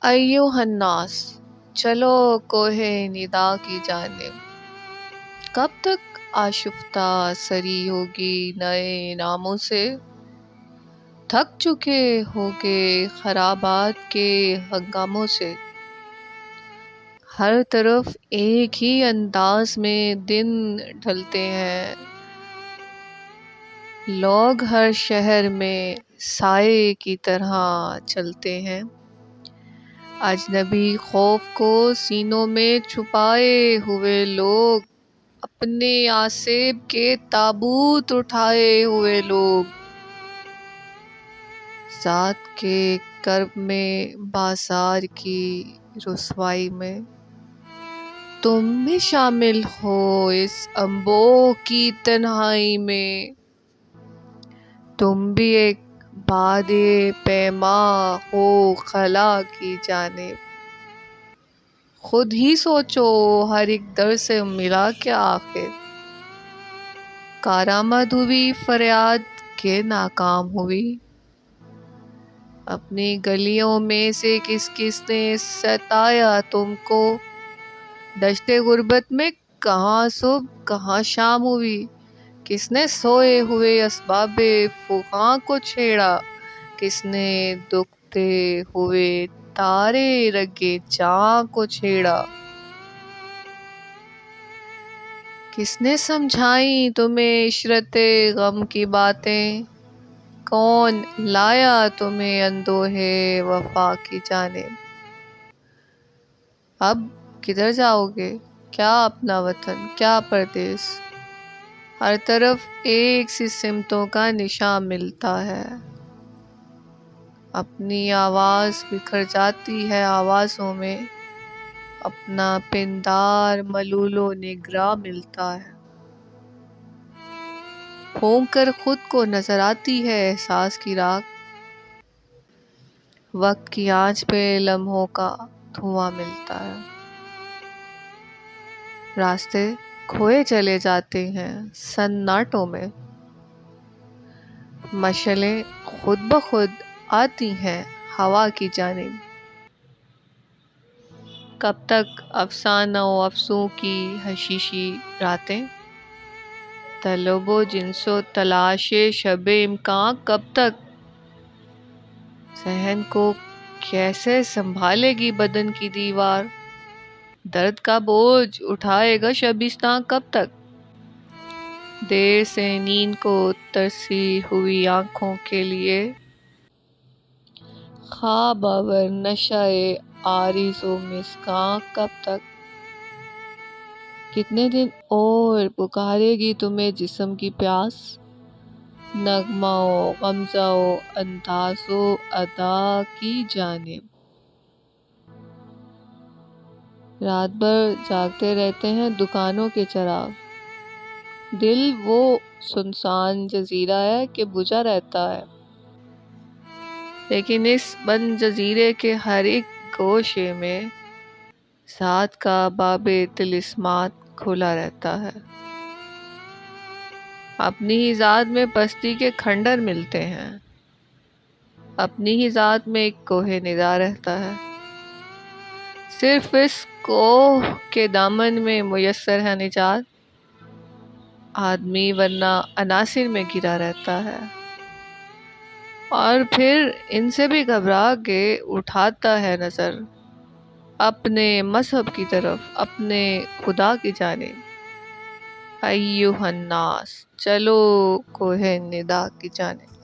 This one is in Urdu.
ایھا الناس، چلو کوہ ندا کی جانب، کب تک آشفتہ سری ہوگی نئے ناموں سے؟ تھک چکے ہوگے خرابات کے ہنگاموں سے۔ ہر طرف ایک ہی انداز میں دن ڈھلتے ہیں، لوگ ہر شہر میں سائے کی طرح چلتے ہیں۔ اجنبی خوف کو سینوں میں چھپائے ہوئے لوگ، اپنے آصیب کے تابوت اٹھائے ہوئے لوگ، ذات کے کرب میں بازار کی رسوائی میں، تم بھی شامل ہو اس انبوہ کی تنہائی میں۔ تم بھی ایک بادِ پیماں ہو خلا کی جانب، خود ہی سوچو ہر ایک در سے ملا کیا آخر؟ کارآمد ہوئی فریاد کہ ناکام ہوئی، اپنی گلیوں میں سے کس کس نے ستایا تم کو؟ دشتِ غربت میں کہاں صبح کہاں شام ہوئی، کس نے سوئے ہوئے اسبابِ فغاں کو چھیڑا؟ کس نے دکھتے ہوئے تارے رگِ جاں کو چھیڑا؟ کس نے سمجھائیں تمہیں عشرتِ غم کی باتیں؟ کون لایا تمہیں اندوہِ وفا کی جانب؟ اب کدھر جاؤ گے؟ کیا اپنا وطن، کیا پردیس؟ ہر طرف ایک سی سمتوں کا نشاں ملتا ہے، اپنی آواز بکھر جاتی ہے آوازوں میں، اپنا پندار ملول و نگراں ملتا ہے، پھونک کر خود کو نظر آتی ہے احساس کی راکھ، وقت کی آنچ پہ لمحوں کا دھواں ملتا ہے، راستے کھوئے چلے جاتے ہیں سناٹوں میں، مشعلیں خود بخود آتی ہیں ہوا کی جانب۔ کب تک افسانہ و افسوں کی حشیشی راتیں؟ طلب و جنس و تلاش شبِ امکاں کب تک؟ ذہن کو کیسے سنبھالے گی بدن کی دیوار؟ درد کا بوجھ اٹھائے گا شبستاں کب تک؟ دیر سے نیند کو ترسی ہوئی آنکھوں کے لیے، خواب آور نشۂ عارض و مسکاں کب تک؟ کتنے دن اور پکارے گی تمہیں جسم کی پیاس؟ نغمہ و غمزہ و انداز و ادا کی جانب۔ رات بھر جاگتے رہتے ہیں دکانوں کے چراغ، دل وہ سنسان جزیرہ ہے کہ بجھا رہتا ہے، لیکن اس بند جزیرے کے ہر ایک گوشے میں ذات کا بابِ طلسمات کھلا رہتا ہے۔ اپنی ہی ذات میں پستی کے کھنڈر ملتے ہیں، اپنی ہی ذات میں ایک کوہ ندا رہتا ہے، صرف اس کوہ کے دامن میں میسر ہے نجات، آدمی ورنہ عناصر میں گھرا رہتا ہے، اور پھر ان سے بھی گھبرا کے اٹھاتا ہے نظر اپنے مذہب کی طرف، اپنے خدا کی جانب۔ ایھا الناس، چلو کوہ ندا کی جانب۔